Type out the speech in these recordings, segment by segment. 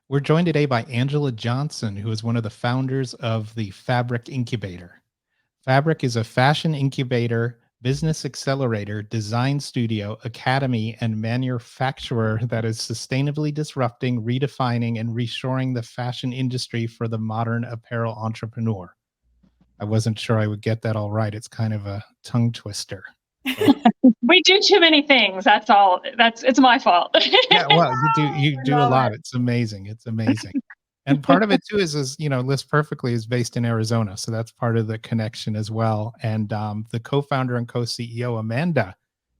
We're joined today by Angela Johnson, who is one of the founders of the FABRIC Incubator. FABRIC is a fashion incubator, business accelerator, design studio, academy, and manufacturer that is sustainably disrupting, redefining, and reshoring the fashion industry for the modern apparel entrepreneur. I wasn't sure I would get that all right. It's kind of a tongue twister. We do too many things. That's all. It's my fault. Yeah, well, you do a lot. It's amazing. It's amazing. And part of it too is List Perfectly is based in Arizona, so that's part of the connection as well. And the co-founder and co-CEO Amanda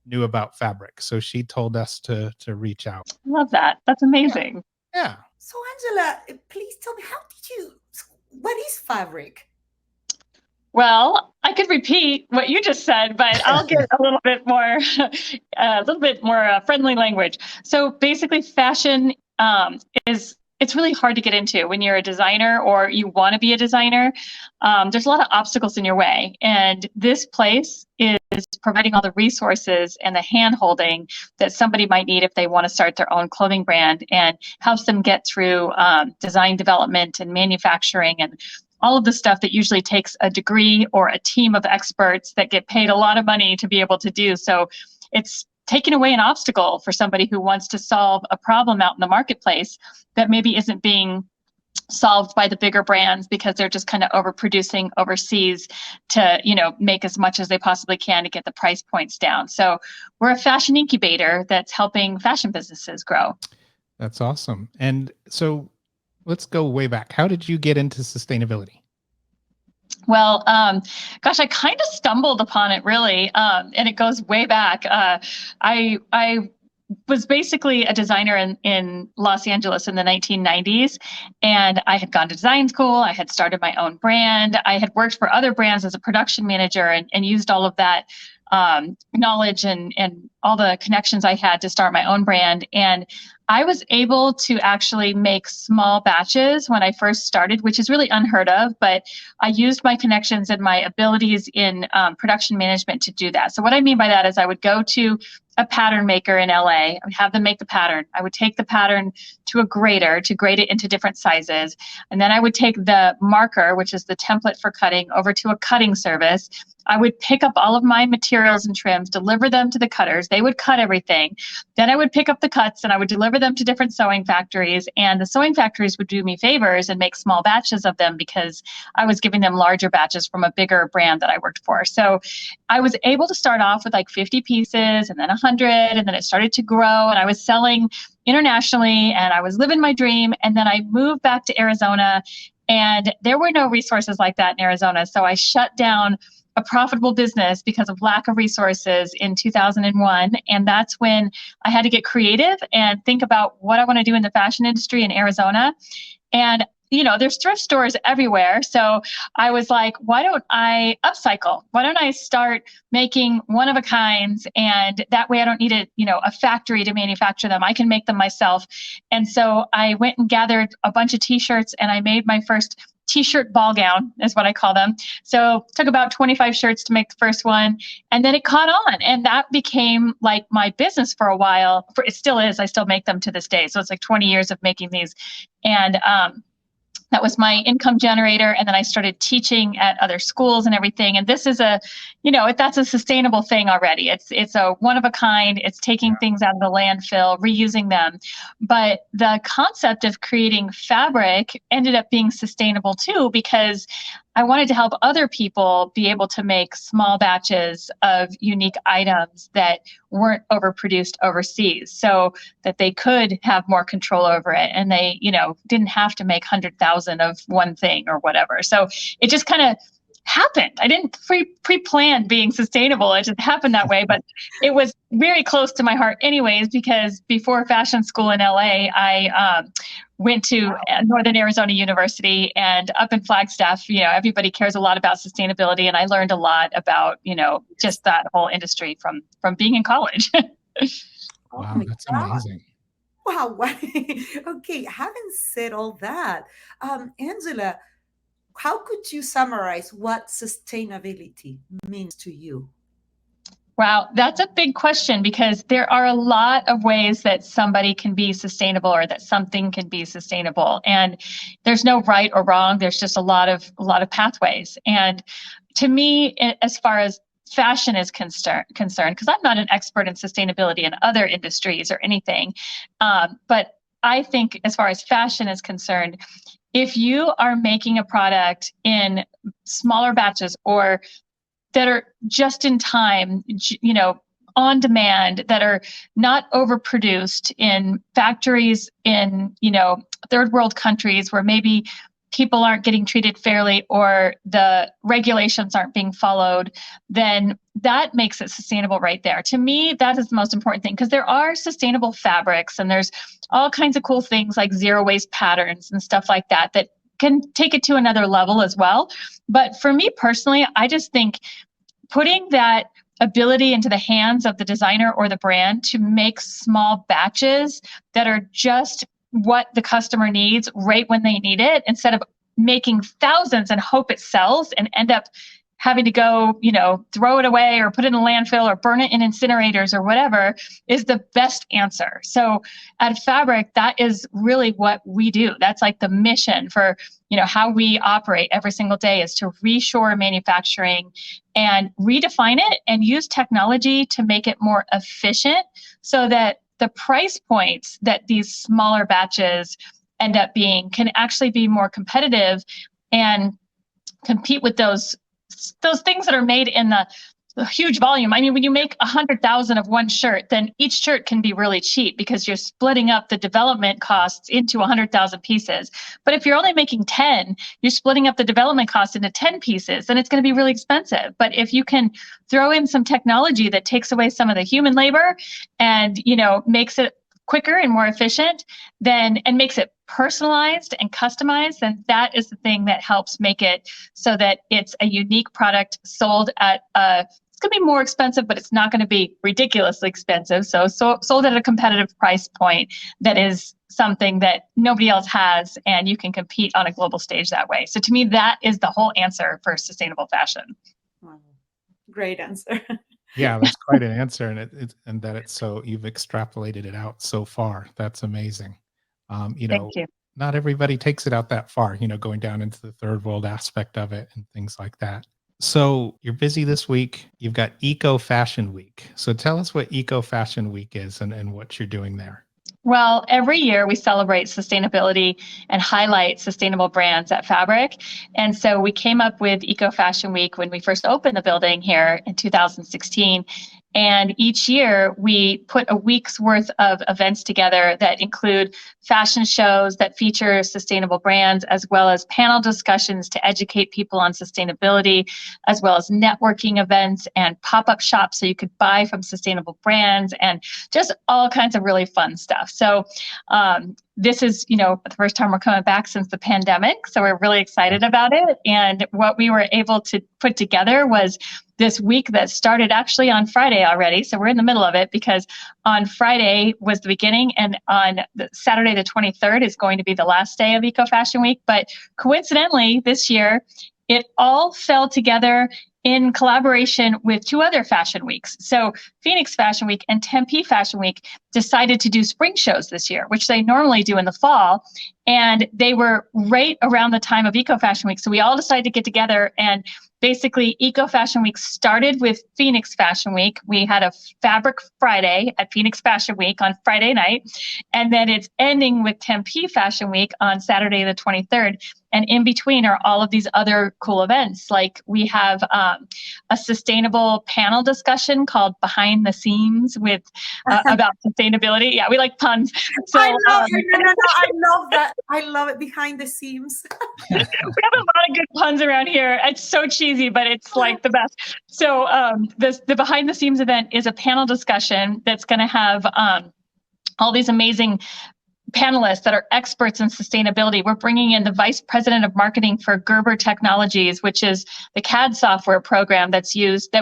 knew about FABRIC, so she told us to reach out. Love that. That's amazing. Yeah. So Angela, please tell me, what is FABRIC? Well, I could repeat what you just said, but I'll get a little bit more, friendly language. So basically, fashion it's really hard to get into when you're a designer or you want to be a designer. There's a lot of obstacles in your way, and this place is providing all the resources and the hand-holding that somebody might need if they want to start their own clothing brand, and helps them get through design development and manufacturing and all of the stuff that usually takes a degree or a team of experts that get paid a lot of money to be able to do. So it's taking away an obstacle for somebody who wants to solve a problem out in the marketplace that maybe isn't being solved by the bigger brands because they're just kind of overproducing overseas to, make as much as they possibly can to get the price points down. So we're a fashion incubator that's helping fashion businesses grow. That's awesome. And so let's go way back. How did you get into sustainability? Well, I kind of stumbled upon it really, and it goes way back. I was basically a designer in Los Angeles in the 1990s, and I had gone to design school. I had started my own brand. I had worked for other brands as a production manager and used all of that knowledge and all the connections I had to start my own brand. And I was able to actually make small batches when I first started, which is really unheard of, but I used my connections and my abilities in production management to do that. So what I mean by that is I would go to a pattern maker in LA. I would have them make the pattern. I would take the pattern to a grader to grade it into different sizes. And then I would take the marker, which is the template for cutting, over to a cutting service. I would pick up all of my materials and trims, deliver them to the cutters. They would cut everything. Then I would pick up the cuts and I would deliver them to different sewing factories. And the sewing factories would do me favors and make small batches of them because I was giving them larger batches from a bigger brand that I worked for. So I was able to start off with like 50 pieces and then 100, and then it started to grow, and I was selling internationally and I was living my dream. And then I moved back to Arizona, and there were no resources like that in Arizona. So I shut down a profitable business because of lack of resources in 2001. And that's when I had to get creative and think about what I want to do in the fashion industry in Arizona. And there's thrift stores everywhere. So I was like, why don't I upcycle? Why don't I start making one-of-a-kinds? And that way I don't need a factory to manufacture them. I can make them myself. And so I went and gathered a bunch of t-shirts, and I made my first t-shirt ball gown, is what I call them. So took about 25 shirts to make the first one, and then it caught on, and that became like my business for a while. It still is. I still make them to this day. So it's like 20 years of making these. And that was my income generator. And then I started teaching at other schools and everything. And this is that's a sustainable thing already. It's a one of a kind. It's taking things out of the landfill, reusing them. But the concept of creating fabric ended up being sustainable too, because I wanted to help other people be able to make small batches of unique items that weren't overproduced overseas, so that they could have more control over it, and they, didn't have to make 100,000 of one thing or whatever. So it just kind of happened. I didn't pre-plan being sustainable. It just happened that way, but it was very close to my heart anyways, because before fashion school in LA, I went to Northern Arizona University, and up in Flagstaff, everybody cares a lot about sustainability. And I learned a lot about, just that whole industry from being in college. Wow, that's amazing. Wow. Okay. Having said all that, Angela, how could you summarize what sustainability means to you? Wow, that's a big question because there are a lot of ways that somebody can be sustainable or that something can be sustainable. And there's no right or wrong. There's just a lot of pathways. And to me, as far as fashion is concerned, because I'm not an expert in sustainability in other industries or anything, but I think as far as fashion is concerned, if you are making a product in smaller batches or that are just in time, on demand, that are not overproduced in factories in, third world countries where maybe people aren't getting treated fairly or the regulations aren't being followed, then that makes it sustainable right there. To me, that is the most important thing because there are sustainable fabrics and there's all kinds of cool things like zero waste patterns and stuff like that that can take it to another level as well. But for me personally, I just think putting that ability into the hands of the designer or the brand to make small batches that are just what the customer needs right when they need it, instead of making thousands and hope it sells and end up having to go, throw it away or put it in a landfill or burn it in incinerators or whatever, is the best answer. So at Fabric, that is really what we do. That's like the mission for, how we operate every single day, is to reshore manufacturing and redefine it and use technology to make it more efficient so that the price points that these smaller batches end up being can actually be more competitive and compete with those things that are made in the huge volume. I mean, when you make 100,000 of one shirt, then each shirt can be really cheap because you're splitting up the development costs into 100,000 pieces. But if you're only making 10, you're splitting up the development cost into 10 pieces, then it's going to be really expensive. But if you can throw in some technology that takes away some of the human labor and, makes it quicker and more efficient, and makes it personalized and customized, then that is the thing that helps make it so that it's a unique product sold at it's going to be more expensive, but it's not going to be ridiculously expensive. So sold at a competitive price point that is something that nobody else has, and you can compete on a global stage that way. So to me, that is the whole answer for sustainable fashion. Wow. Great answer. Yeah, that's quite an answer, and that it's so you've extrapolated it out so far. That's amazing. Thank you. Not everybody takes it out that far, going down into the third world aspect of it and things like that. So you're busy this week. You've got Eco Fashion Week. So tell us what Eco Fashion Week is and what you're doing there. Well, every year we celebrate sustainability and highlight sustainable brands at Fabric. And so we came up with Eco Fashion Week when we first opened the building here in 2016. And each year we put a week's worth of events together that include fashion shows that feature sustainable brands, as well as panel discussions to educate people on sustainability, as well as networking events and pop-up shops so you could buy from sustainable brands and just all kinds of really fun stuff. So this is, the first time we're coming back since the pandemic. So we're really excited about it. And what we were able to put together was this week that started actually on Friday already. So we're in the middle of it because on Friday was the beginning, and on Saturday the 23rd is going to be the last day of Eco Fashion Week. But coincidentally, this year, it all fell together in collaboration with two other fashion weeks. So Phoenix Fashion Week and Tempe Fashion Week decided to do spring shows this year, which they normally do in the fall. And they were right around the time of Eco Fashion Week. So we all decided to get together, and basically Eco Fashion Week started with Phoenix Fashion Week. We had a Fabric Friday at Phoenix Fashion Week on Friday night. And then it's ending with Tempe Fashion Week on Saturday the 23rd. And in between are all of these other cool events. Like we have a sustainable panel discussion called Behind the Seams with about sustainability. Yeah, we like puns. So I love it. No, I love that. I love it. Behind the seams. We have a lot of good puns around here. It's so cheesy, but it's like the best. So the Behind the Seams event is a panel discussion that's going to have all these amazing panelists that are experts in sustainability. We're bringing in the vice president of marketing for Gerber Technologies, which is the CAD software program that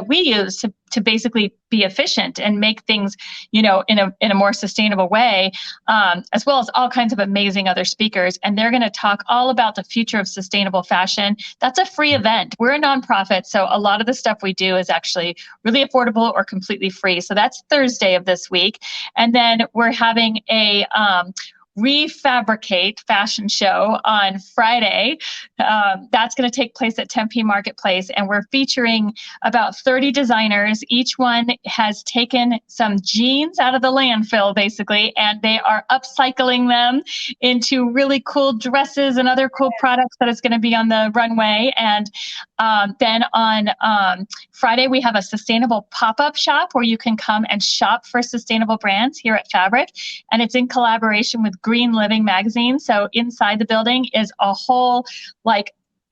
we use to to basically be efficient and make things, in a more sustainable way, as well as all kinds of amazing other speakers. And they're going to talk all about the future of sustainable fashion. That's a free event. We're a nonprofit, so a lot of the stuff we do is actually really affordable or completely free. So that's Thursday of this week. And then we're having a Refabricate fashion show on Friday. That's going to take place at Tempe Marketplace, and we're featuring about 30 designers. Each one has taken some jeans out of the landfill, basically, and they are upcycling them into really cool dresses and other cool products that is going to be on the runway. And then on Friday, we have a sustainable pop-up shop where you can come and shop for sustainable brands here at Fabric, and it's in collaboration with Green Living magazine. So inside the building is a whole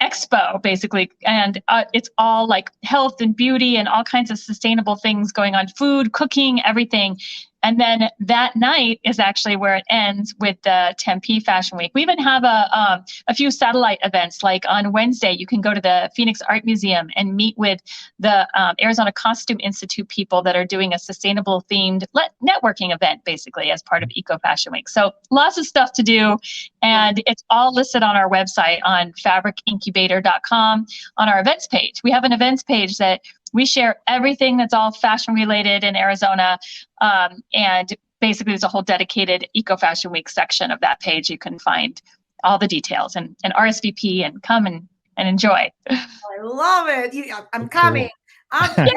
expo, basically, and it's all health and beauty and all kinds of sustainable things going on, food, cooking, everything. And then that night is actually where it ends with the Tempe Fashion Week. We even have a few satellite events. Like on Wednesday, you can go to the Phoenix Art Museum and meet with the Arizona Costume Institute people that are doing a sustainable themed networking event, basically, as part of Eco Fashion Week. So lots of stuff to do. And it's all listed on our website on fabricincubator.com on our events page. We have an events page that we share everything that's all fashion related in Arizona. And basically there's a whole dedicated Eco Fashion Week section of that page. You can find all the details and RSVP and come and enjoy. I love it. I'm coming. I'm coming.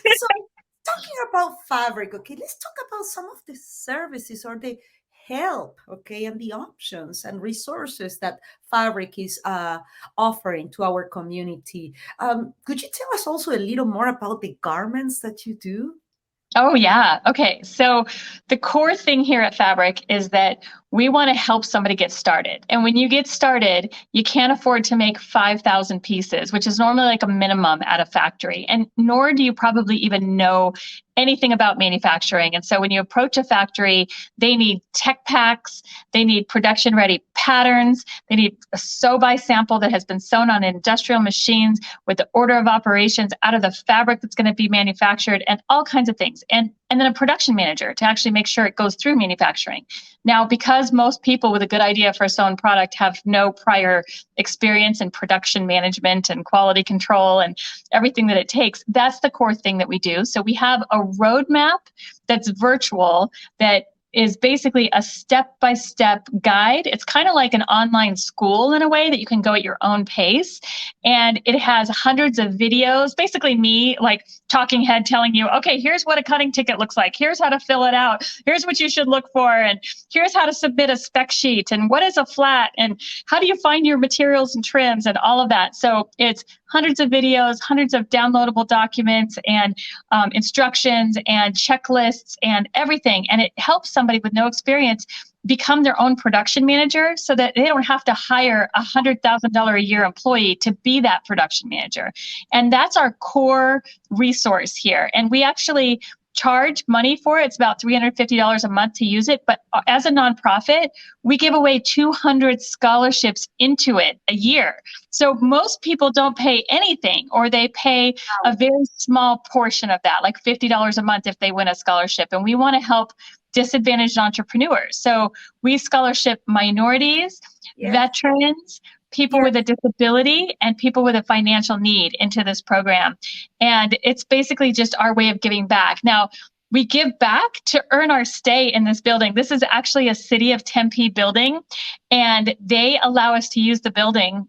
So talking about Fabric, okay, let's talk about some of the services or the help, okay, and the options and resources that Fabric is offering to our community. Could you tell us also a little more about the garments that you do? Oh, yeah. Okay. So the core thing here at Fabric is that we want to help somebody get started. And when you get started, you can't afford to make 5,000 pieces, which is normally a minimum at a factory. And nor do you probably even know anything about manufacturing. And so when you approach a factory, they need tech packs, they need production ready patterns, they need a sew by sample that has been sewn on industrial machines with the order of operations out of the fabric that's going to be manufactured, and all kinds of things. And then a production manager to actually make sure it goes through manufacturing. Now, because most people with a good idea for a sewn product have no prior experience in production management and quality control and everything that it takes, that's the core thing that we do. So we have a roadmap that's virtual that is basically a step-by-step guide. It's kind of like an online school in a way that you can go at your own pace. And it has hundreds of videos, basically me talking head telling you, okay, here's what a cutting ticket looks like. Here's how to fill it out. Here's what you should look for. And here's how to submit a spec sheet. And what is a flat? And how do you find your materials and trims and all of that? So it's hundreds of videos, hundreds of downloadable documents and instructions and checklists and everything. And it helps somebody with no experience become their own production manager so that they don't have to hire a $100,000 a year employee to be that production manager. And that's our core resource here. And we actually charge money for it. It's about $350 a month to use it. But as a nonprofit, we give away 200 scholarships into it a year. So most people don't pay anything, or they pay a very small portion of that, like $50 a month if they win a scholarship. And we want to help disadvantaged entrepreneurs. So we scholarship minorities, veterans, people with a disability, and people with a financial need into this program. And it's basically just our way of giving back. Now, we give back to earn our stay in this building. This is actually a City of Tempe building, and they allow us to use the building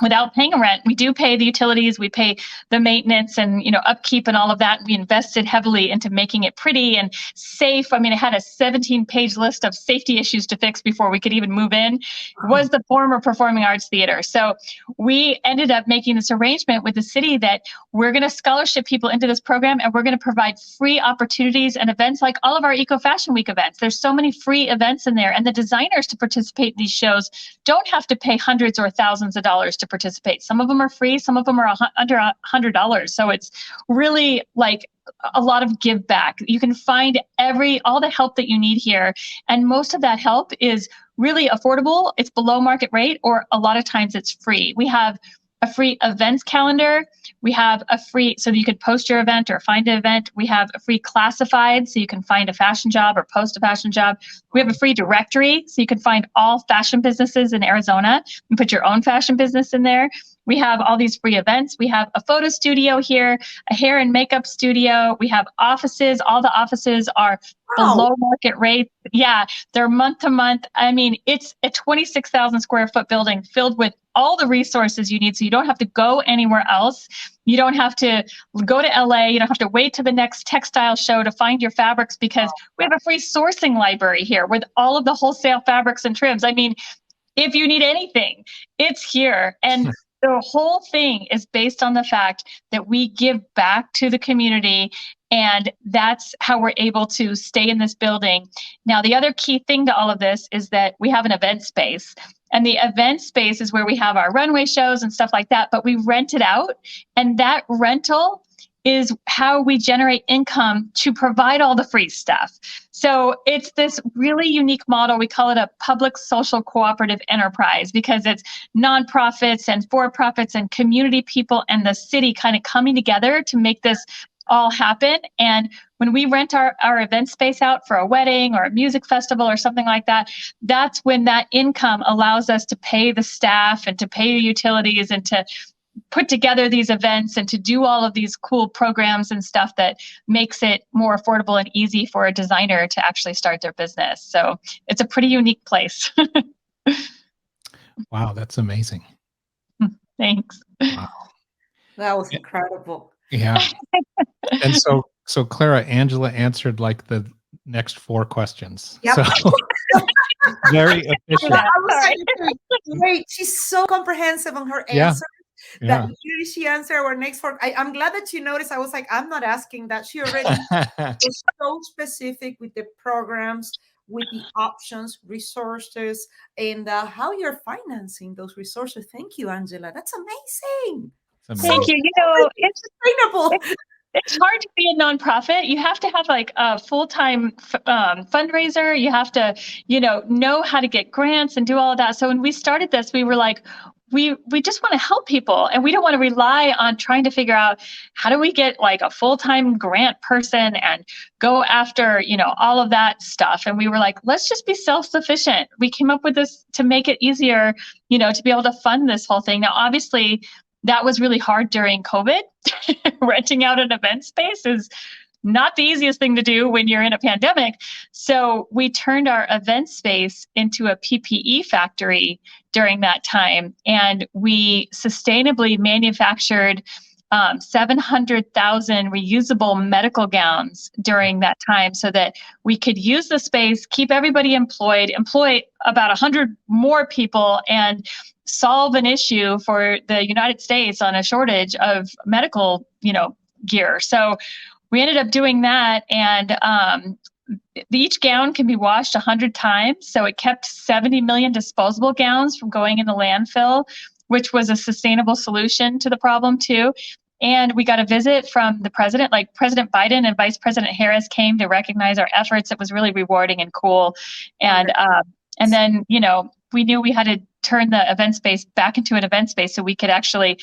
without paying rent. We do pay the utilities, we pay the maintenance and upkeep and all of that. We invested heavily into making it pretty and safe. I mean, it had a 17-page list of safety issues to fix before we could even move in. It was the former Performing Arts Theater. So we ended up making this arrangement with the city that we're going to scholarship people into this program, and we're going to provide free opportunities and events like all of our Eco Fashion Week events. There's so many free events in there, and the designers to participate in these shows don't have to pay hundreds or thousands of dollars to participate. Some of them are free, some of them are under $100. So it's really a lot of give back. You can find all the help that you need here. And most of that help is really affordable. It's below market rate, or a lot of times it's free. We have a free events calendar. We have a free, so that you could post your event or find an event. We have a free classified, so you can find a fashion job or post a fashion job. We have a free directory, so you can find all fashion businesses in Arizona and put your own fashion business in there. We have all these free events. We have a photo studio here, a hair and makeup studio. We have offices. All the offices are below market rate. Yeah, they're month to month. I mean, it's a 26,000 square foot building filled with all the resources you need. So you don't have to go anywhere else. You don't have to go to LA. You don't have to wait to the next textile show to find your fabrics, because we have a free sourcing library here with all of the wholesale fabrics and trims. I mean, if you need anything, it's here. And the whole thing is based on the fact that we give back to the community, and that's how we're able to stay in this building. Now, the other key thing to all of this is that we have an event space, and the event space is where we have our runway shows and stuff like that, but we rent it out, and that rental is how we generate income to provide all the free stuff. So it's this really unique model. We call it a public social cooperative enterprise, because it's nonprofits and for-profits and community people and the city kind of coming together to make this all happen. And when we rent our event space out for a wedding or a music festival or something like that, that's when that income allows us to pay the staff and to pay the utilities and to put together these events and to do all of these cool programs and stuff that makes it more affordable and easy for a designer to actually start their business. So it's a pretty unique place. Wow, that's amazing. Thanks. Wow. That was incredible. Yeah. And so Clara, Angela answered like the next 4 questions. Yep. So very efficient. I was like, wait, she's so comprehensive on her answer. Yeah. That she answered our next 4. I'm glad that you noticed. I was like, I'm not asking that. She already was so specific with the programs, with the options, resources, and how you're financing those resources. Thank you, Angela. That's amazing. Thank you. You know, it's sustainable. It's hard to be a nonprofit. You have to have like a full-time fundraiser. You have to, know how to get grants and do all of that. So when we started this, we were like, we just want to help people, and we don't want to rely on trying to figure out how do we get like a full-time grant person and go after, all of that stuff. And we were like, let's just be self-sufficient. We came up with this to make it easier, to be able to fund this whole thing. Now, obviously, that was really hard during COVID. Renting out an event space is not the easiest thing to do when you're in a pandemic. So we turned our event space into a PPE factory during that time. And we sustainably manufactured 700,000 reusable medical gowns during that time, so that we could use the space, keep everybody employed, employ about 100 more people, and solve an issue for the United States on a shortage of medical, gear. So we ended up doing that, and each gown can be washed 100 times. So it kept 70 million disposable gowns from going in the landfill, which was a sustainable solution to the problem too. And we got a visit from the president, like President Biden and Vice President Harris came to recognize our efforts. It was really rewarding and cool. And then, we knew we had to turn the event space back into an event space so we could actually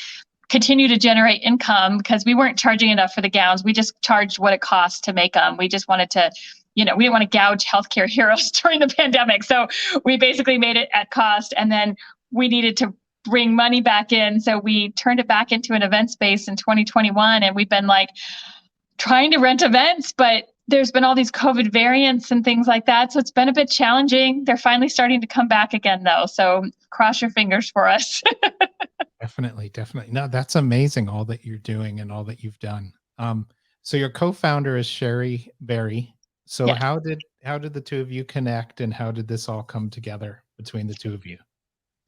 continue to generate income, because we weren't charging enough for the gowns. We just charged what it cost to make them. We just wanted to, we didn't want to gouge healthcare heroes during the pandemic. So we basically made it at cost, and then we needed to bring money back in. So we turned it back into an event space in 2021. And we've been like trying to rent events, but there's been all these COVID variants and things like that. So it's been a bit challenging. They're finally starting to come back again though. So cross your fingers for us. Definitely. No, that's amazing. All that you're doing and all that you've done. So your co-founder is Sherry Berry. So yes. How did the two of you connect, and how did this all come together between the two of you?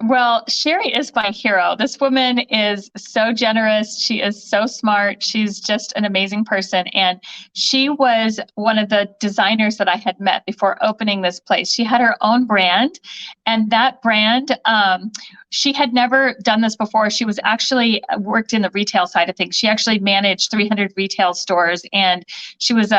Well, Sherry is my hero. This woman is so generous. She is so smart. She's just an amazing person. And she was one of the designers that I had met before opening this place. She had her own brand, and that brand, she had never done this before. She was actually worked in the retail side of things. She actually managed 300 retail stores, and she was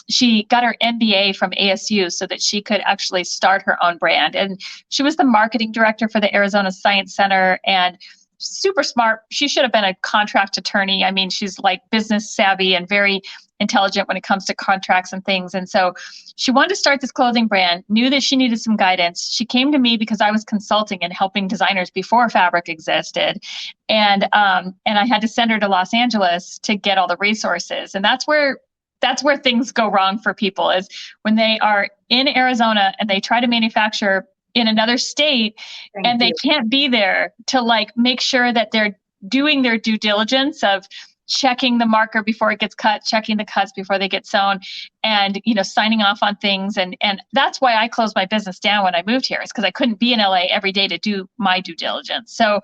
she got her MBA from ASU so that she could actually start her own brand. And she was the marketing director for the Arizona Science Center. And super smart. She should have been a contract attorney. I mean, she's like business savvy and very intelligent when it comes to contracts and things. And so she wanted to start this clothing brand, knew that she needed some guidance. She came to me because I was consulting and helping designers before Fabric existed. And I had to send her to Los Angeles to get all the resources. And that's where things go wrong for people, is when they are in Arizona and they try to manufacture in another state and they can't be there to like make sure that they're doing their due diligence of checking the marker before it gets cut, checking the cuts before they get sewn, and, you know, signing off on things. And that's why I closed my business down when I moved here, is because I couldn't be in LA every day to do my due diligence. So,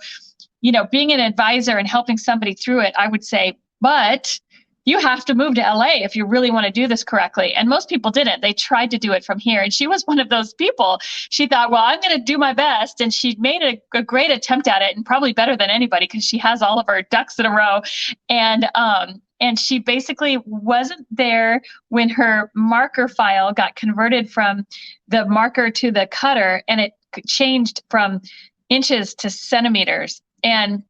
you know, being an advisor and helping somebody through it, I would say, but you have to move to LA if you really want to do this correctly. And most people didn't. They tried to do it from here. And she was one of those people. She thought, well, I'm going to do my best. And she made a great attempt at it, and probably better than anybody because she has all of her ducks in a row. And she basically wasn't there when her marker file got converted from the marker to the cutter, and it changed from inches to centimeters. And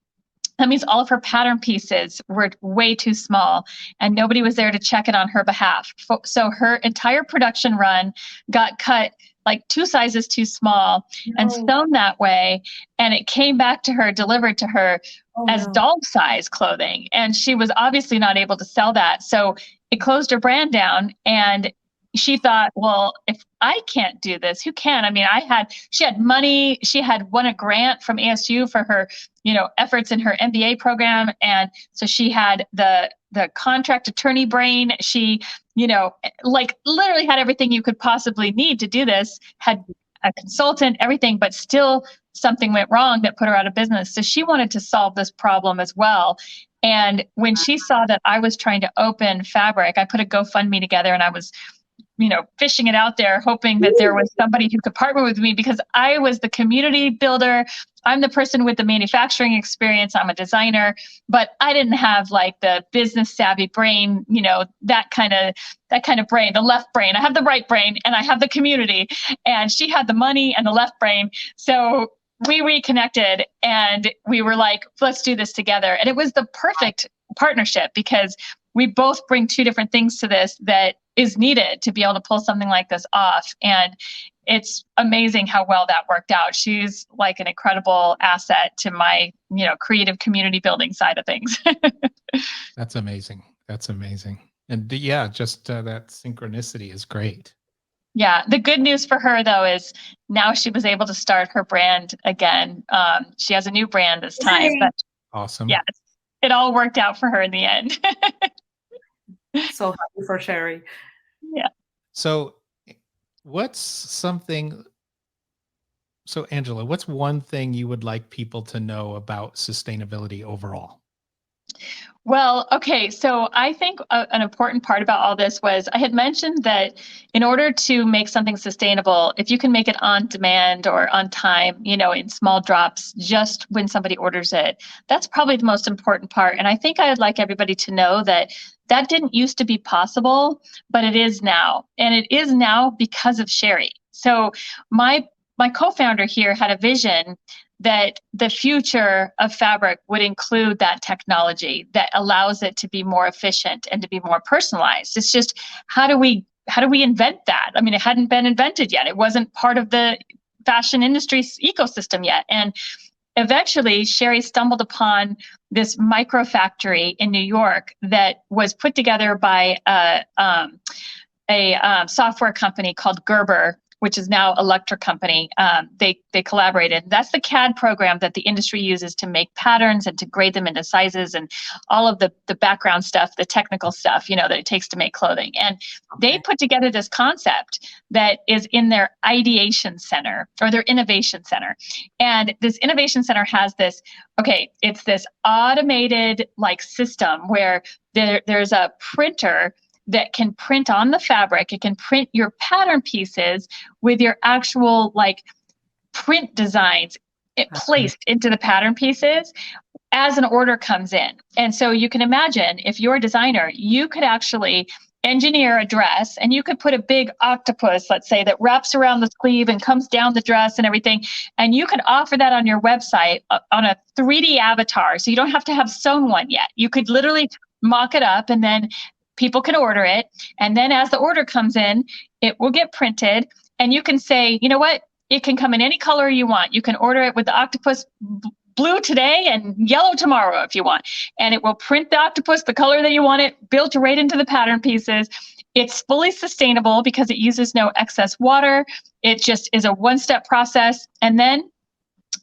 that means all of her pattern pieces were way too small, and nobody was there to check it on her behalf. So her entire production run got cut like 2 sizes too small and sewn that way. And it came back to her, delivered to her as doll size clothing. And she was obviously not able to sell that. So it closed her brand down. And she thought, well, if I can't do this, who can? I mean, she had money. She had won a grant from ASU for her, you know, efforts in her MBA program. And so she had the contract attorney brain. She, you know, like literally had everything you could possibly need to do this, had a consultant, everything, but still something went wrong that put her out of business. So she wanted to solve this problem as well. And when she saw that I was trying to open Fabric, I put a GoFundMe together, and I was, you know, fishing it out there, hoping that there was somebody who could partner with me, because I was the community builder. I'm the person with the manufacturing experience. I'm a designer, but I didn't have like the business savvy brain, you know, that kind of brain, the left brain. I have the right brain, and I have the community, and she had the money and the left brain. So we reconnected, and we were like, let's do this together. And it was the perfect partnership, because we both bring 2 different things to this that is needed to be able to pull something like this off. And it's amazing how well that worked out. She's like an incredible asset to my, you know, creative community building side of things. That's amazing. That's amazing. And yeah, just that synchronicity is great. Yeah. The good news for her, though, is now she was able to start her brand again. She has a new brand this time. But awesome. Yeah, it all worked out for her in the end. So happy for Sherry. Yeah. So Angela, what's one thing you would like people to know about sustainability overall? Well, okay. So I think an important part about all this was I had mentioned that in order to make something sustainable, if you can make it on demand or on time, you know, in small drops, just when somebody orders it, that's probably the most important part. And I think I'd like everybody to know that that didn't used to be possible, but it is now. And it is now because of Sherry. So my co-founder here had a vision that the future of fabric would include that technology that allows it to be more efficient and to be more personalized. It's just, how do we invent that? I mean, it hadn't been invented yet. It wasn't part of the fashion industry's ecosystem yet. And eventually, Sherry stumbled upon this micro factory in New York that was put together by a software company called Gerber, which is now Electra company. They collaborated. That's the CAD program that the industry uses to make patterns and to grade them into sizes and all of the background stuff, the technical stuff, you know, that it takes to make clothing. And they put together this concept that is in their ideation center or their innovation center. And this innovation center has this, it's this automated like system where there's a printer that can print on the fabric. It can print your pattern pieces with your actual like print designs placed into the pattern pieces as an order comes in. And so you can imagine if you're a designer, you could actually engineer a dress, and you could put a big octopus, let's say, that wraps around the sleeve and comes down the dress and everything. And you could offer that on your website on a 3D avatar. So you don't have to have sewn one yet. You could literally mock it up, and then people can order it. And then as the order comes in, it will get printed. And you can say, you know what? It can come in any color you want. You can order it with the octopus blue today and yellow tomorrow if you want. And it will print the octopus the color that you want it, built right into the pattern pieces. It's fully sustainable because it uses no excess water. It just is a one-step process. And then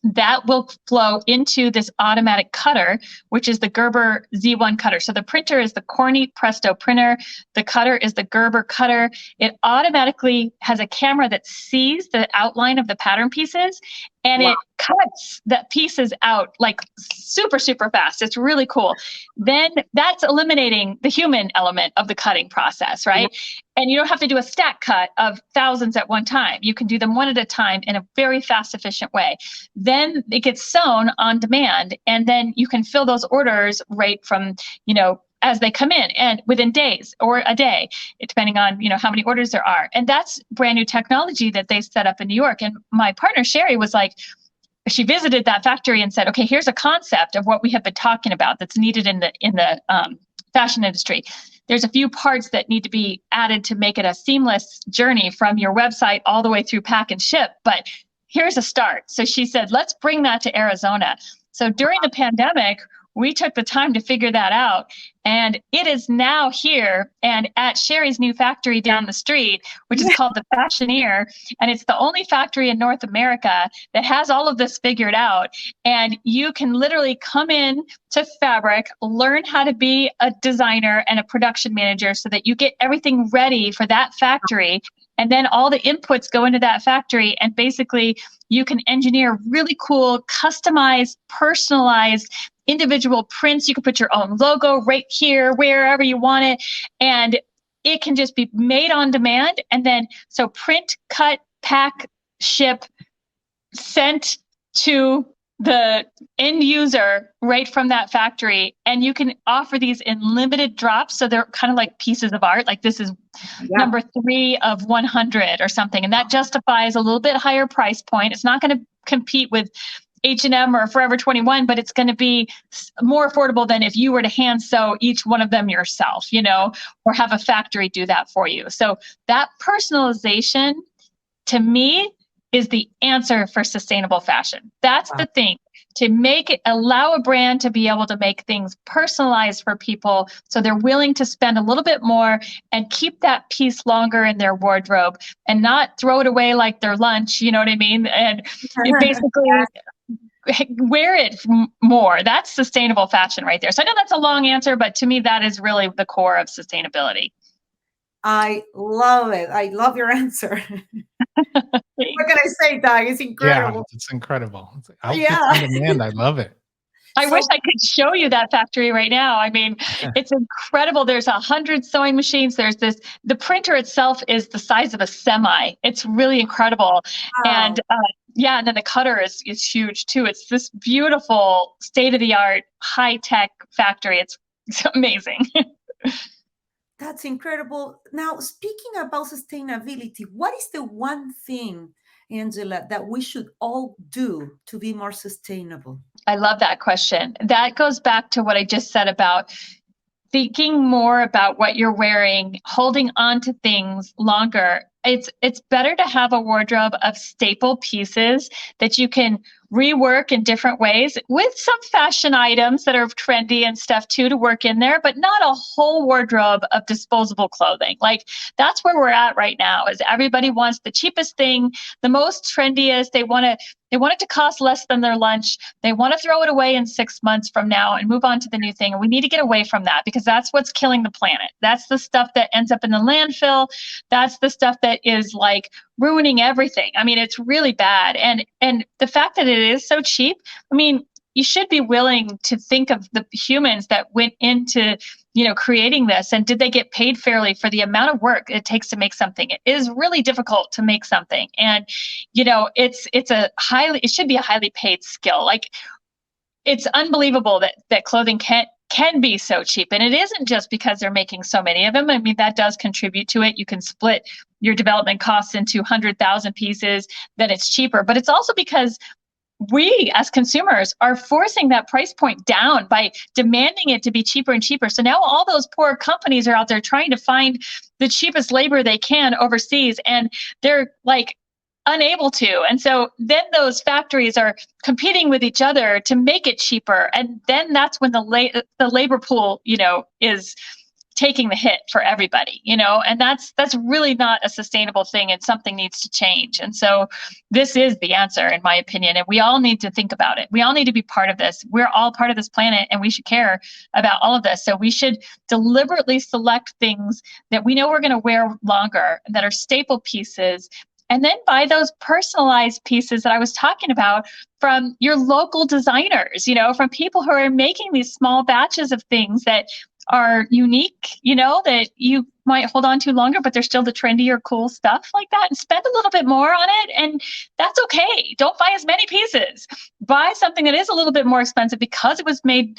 that will flow into this automatic cutter, which is the Gerber Z1 cutter. So the printer is the Corny Presto printer. The cutter is the Gerber cutter. It automatically has a camera that sees the outline of the pattern pieces, and it cuts the pieces out like super, super fast. It's really cool. Then that's eliminating the human element of the cutting process, right? And you don't have to do a stack cut of thousands at one time. You can do them one at a time in a very fast, efficient way. Then it gets sewn on demand, and then you can fill those orders right from, as they come in and within days or a day, depending on, how many orders there are. And that's brand new technology that they set up in New York. And my partner, Sherry, was like, she visited that factory and said, okay, here's a concept of what we have been talking about that's needed in the fashion industry. There's a few parts that need to be added to make it a seamless journey from your website all the way through pack and ship. But here's a start. So she said, let's bring that to Arizona. So during the pandemic, we took the time to figure that out, and it is now here and at Sherry's new factory down the street, which is called the Fashioneer. And it's the only factory in North America that has all of this figured out. And you can literally come in to Fabric, learn how to be a designer and a production manager so that you get everything ready for that factory. And then all the inputs go into that factory, and basically you can engineer really cool, customized, personalized individual prints. You can put your own logo right here, wherever you want it. And it can just be made on demand. And then, so print, cut, pack, ship, sent to the end user right from that factory. And you can offer these in limited drops. So they're kind of like pieces of art. Like this is number 3 of 100 or something. And that justifies a little bit higher price point. It's not going to compete with H&M or Forever 21, but it's going to be more affordable than if you were to hand sew each one of them yourself, or have a factory do that for you. So that personalization, to me, is the answer for sustainable fashion. That's the thing, to allow a brand to be able to make things personalized for people so they're willing to spend a little bit more and keep that piece longer in their wardrobe and not throw it away like their lunch, you know what I mean? And you basically wear it more. That's sustainable fashion right there. So I know that's a long answer, but to me, that is really the core of sustainability. I love it. I love your answer. What can I say, Doug? It's incredible. Yeah, it's incredible. It's outfits on demand. I love it. I wish I could show you that factory right now. I mean, it's incredible. There's 100 sewing machines. The printer itself is the size of a semi. It's really incredible. Wow. And and then the cutter is huge too. It's this beautiful state-of-the-art, high-tech factory. It's amazing. That's incredible. Now, speaking about sustainability, what is the one thing, Angela, that we should all do to be more sustainable? I love that question. That goes back to what I just said about thinking more about what you're wearing, holding on to things longer. It's better to have a wardrobe of staple pieces that you can rework in different ways, with some fashion items that are trendy and stuff too to work in there, but not a whole wardrobe of disposable clothing. Like that's where we're at right now, is everybody wants the cheapest thing, the most trendiest. They want it to cost less than their lunch. They want to throw it away in 6 months from now and move on to the new thing. And we need to get away from that, because that's what's killing the planet. That's the stuff that ends up in the landfill. That's the stuff that is like ruining everything. I mean, it's really bad. And the fact that it is so cheap, I mean, you should be willing to think of the humans that went into, creating this, and did they get paid fairly for the amount of work it takes to make something? It is really difficult to make something. And, it should be a highly paid skill. Like, it's unbelievable that clothing can't can be so cheap. And it isn't just because they're making so many of them. I mean, that does contribute to it. You can split your development costs into 100,000 pieces, then it's cheaper. But it's also because we as consumers are forcing that price point down by demanding it to be cheaper and cheaper. So now all those poor companies are out there trying to find the cheapest labor they can overseas, and they're like unable to. And so then those factories are competing with each other to make it cheaper. And then that's when the labor pool, is taking the hit for everybody, and that's really not a sustainable thing, and something needs to change. And so this is the answer, in my opinion, and we all need to think about it. We all need to be part of this. We're all part of this planet, and we should care about all of this. So we should deliberately select things that we know we're going to wear longer, that are staple pieces, and then buy those personalized pieces that I was talking about from your local designers, from people who are making these small batches of things that are unique, that you might hold on to longer, but they're still the trendy or cool stuff like that, and spend a little bit more on it. And that's okay. Don't buy as many pieces. Buy something that is a little bit more expensive because it was made,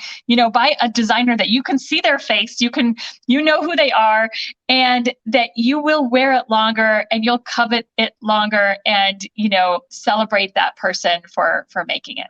by a designer that you can see their face, you know who they are, and that you will wear it longer and you'll covet it longer, and, celebrate that person for making it.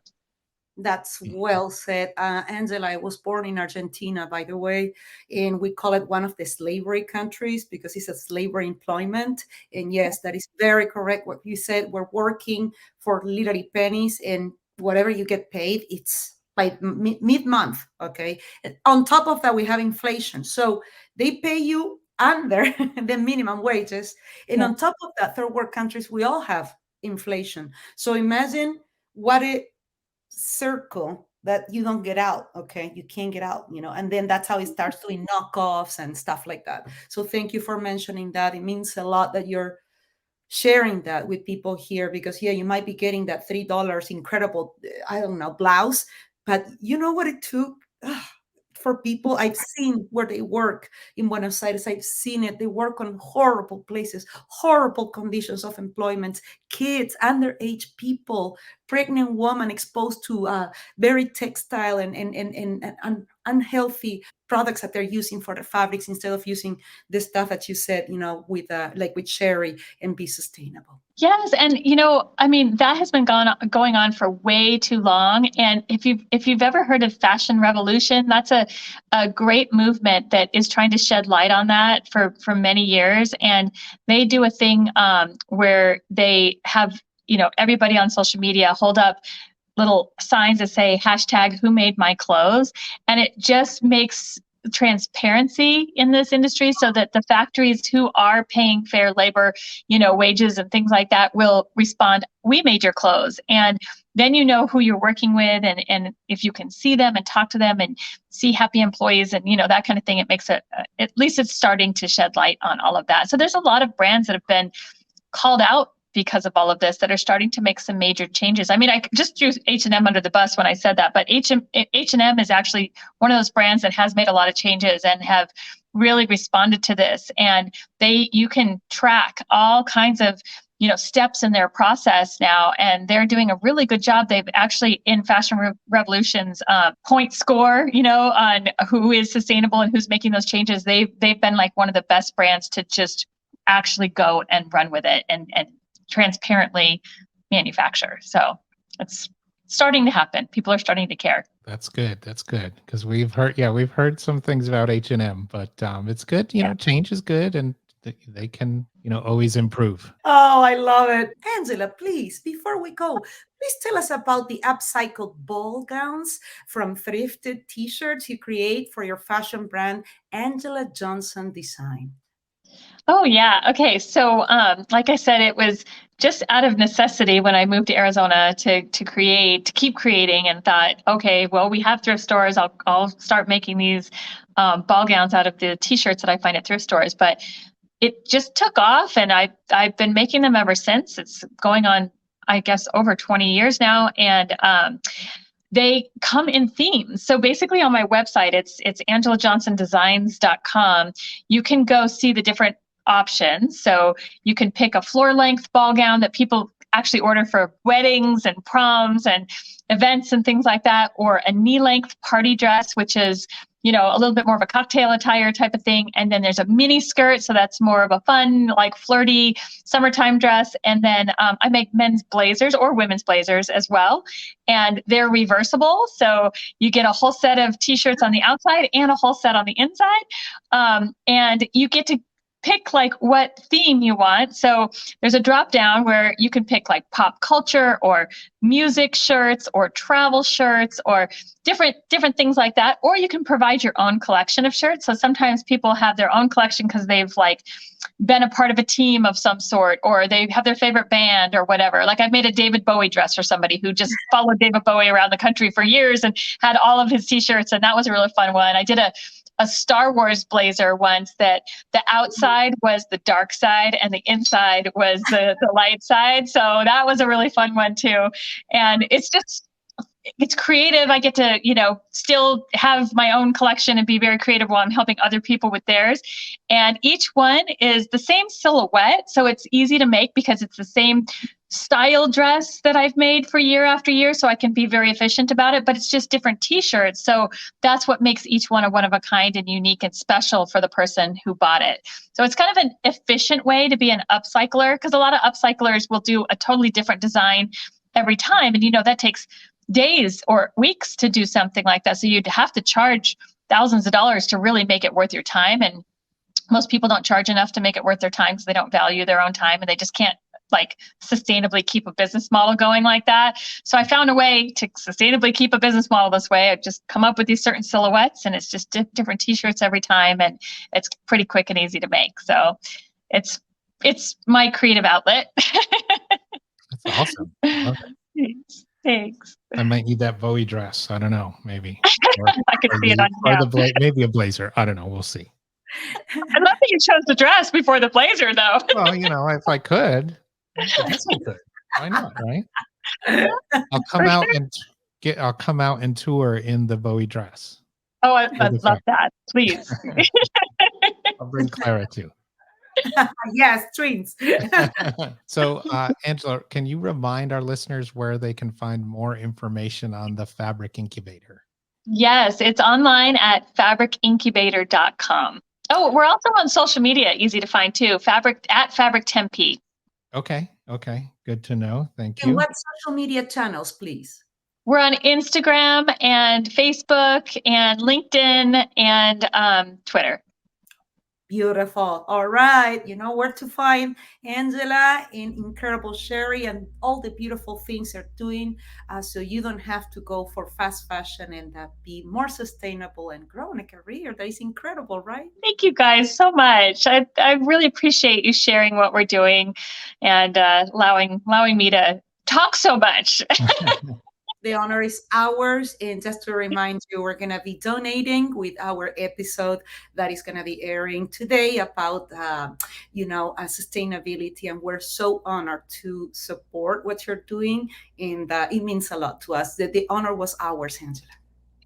That's well said. Angela, I was born in Argentina, by the way, and we call it one of the slavery countries because it's a slavery employment. And yes, that is very correct what you said. We're working for literally pennies, and whatever you get paid, it's by mid-month, okay? And on top of that, we have inflation. So they pay you under the minimum wages. And on top of that, third world countries, we all have inflation. So imagine what it circle that you don't get out. Okay, you can't get out, and then that's how it starts doing knockoffs and stuff like that. So thank you for mentioning that. It means a lot that you're sharing that with people here, because you might be getting that $3 incredible, I don't know, blouse, but you know what it took for people. I've seen where they work in Buenos Aires. I've seen it. They work on horrible places, horrible conditions of employment, kids, underage people, pregnant women exposed to very textile and unhealthy products that they're using for the fabrics, instead of using the stuff that you said, with like with Sherry, and be sustainable. Yes, and that has been going on for way too long. And if you've ever heard of Fashion Revolution, that's a great movement that is trying to shed light on that for many years. And they do a thing where they have everybody on social media hold up little signs that say #Who made my clothes, and it just makes transparency in this industry so that the factories who are paying fair labor, wages and things like that will respond, "We made your clothes." And then who you're working with, and if you can see them and talk to them and see happy employees and that kind of thing, it makes it, at least it's starting to shed light on all of that. So there's a lot of brands that have been called out because of all of this that are starting to make some major changes. I mean, I just threw H&M under the bus when I said that, but H&M is actually one of those brands that has made a lot of changes and have really responded to this. And you can track all kinds of steps in their process now, and they're doing a really good job. They've actually, in Fashion Revolution's point score, on who is sustainable and who's making those changes, they've been like one of the best brands to just actually go and run with it and transparently manufacture. So it's starting to happen. People are starting to care. That's good. That's good. Because we've heard some things about H&M, but it's good. Change is good, and they can, always improve. Oh, I love it. Angela, please, before we go, please tell us about the upcycled ball gowns from thrifted t-shirts you create for your fashion brand, Angela Johnson Design. Oh, yeah. Okay. So, like I said, it was just out of necessity when I moved to Arizona to keep creating, and thought, okay, well, we have thrift stores. I'll start making these ball gowns out of the t-shirts that I find at thrift stores. But it just took off, and I've been making them ever since. It's going on, I guess, over 20 years now. And they come in themes. So basically on my website, it's angelajohnsondesigns.com. You can go see the different options. So you can pick a floor length ball gown that people actually order for weddings and proms and events and things like that, or a knee length party dress, which is a little bit more of a cocktail attire type of thing. And then there's a mini skirt. So that's more of a fun, like flirty summertime dress. And then I make men's blazers or women's blazers as well. And they're reversible. So you get a whole set of t-shirts on the outside and a whole set on the inside. And you get to pick like what theme you want. So there's a drop down where you can pick like pop culture or music shirts or travel shirts or different things like that. Or you can provide your own collection of shirts. So sometimes people have their own collection because they've like been a part of a team of some sort, or they have their favorite band or whatever. Like I've made a David Bowie dress for somebody who just followed David Bowie around the country for years and had all of his t-shirts. And that was a really fun one. I did a Star Wars blazer once that the outside was the dark side and the inside was the light side. So that was a really fun one too. And it's creative. I get to, still have my own collection and be very creative while I'm helping other people with theirs. And each one is the same silhouette. So it's easy to make because it's the same style dress that I've made for year after year. So I can be very efficient about it, but it's just different t-shirts. So that's what makes each one of a kind and unique and special for the person who bought it. So it's kind of an efficient way to be an upcycler, because a lot of upcyclers will do a totally different design every time. And, that takes days or weeks to do something like that. So you'd have to charge thousands of dollars to really make it worth your time. And most people don't charge enough to make it worth their time because they don't value their own time and they just can't like sustainably keep a business model going like that. So I found a way to sustainably keep a business model this way. I just come up with these certain silhouettes and it's just different t-shirts every time. And it's pretty quick and easy to make. So it's my creative outlet. That's awesome. Love it. Thanks. I might need that Bowie dress. I don't know, maybe. I could see it on you. Maybe a blazer. I don't know. We'll see. I love that you chose the dress before the blazer, though. Well, if I could, I guess I could. Why not, right? I'll come out and tour in the Bowie dress. Oh, I'd love that. Please. I'll bring Clara too. Yes, twins. So, Angela, can you remind our listeners where they can find more information on the FABRIC Incubator? Yes, it's online at fabricincubator.com. Oh, we're also on social media, easy to find too. FABRIC Tempe. Okay. Good to know. Thank you. And what social media channels, please? We're on Instagram and Facebook and LinkedIn and Twitter. Beautiful. All right. You know where to find Angela and incredible Sherry and all the beautiful things they're doing, so you don't have to go for fast fashion and be more sustainable and grow in a career. That is incredible, right? Thank you guys so much. I really appreciate you sharing what we're doing and allowing me to talk so much. The honor is ours. And just to remind you, we're going to be donating with our episode that is going to be airing today about, sustainability. And we're so honored to support what you're doing. And it means a lot to us. The honor was ours, Angela.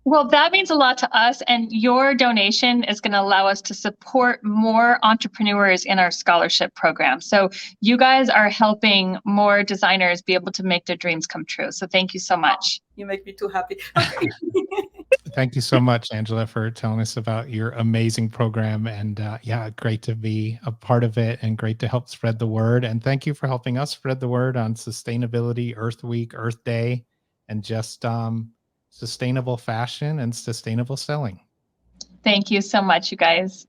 Well, that means a lot to us, and your donation is going to allow us to support more entrepreneurs in our scholarship program. So you guys are helping more designers be able to make their dreams come true. So thank you so much. You make me too happy. Okay. Thank you so much, Angela, for telling us about your amazing program. And great to be a part of it and great to help spread the word. And thank you for helping us spread the word on sustainability, Earth Week, Earth Day, and just sustainable fashion and sustainable selling. Thank you so much, you guys.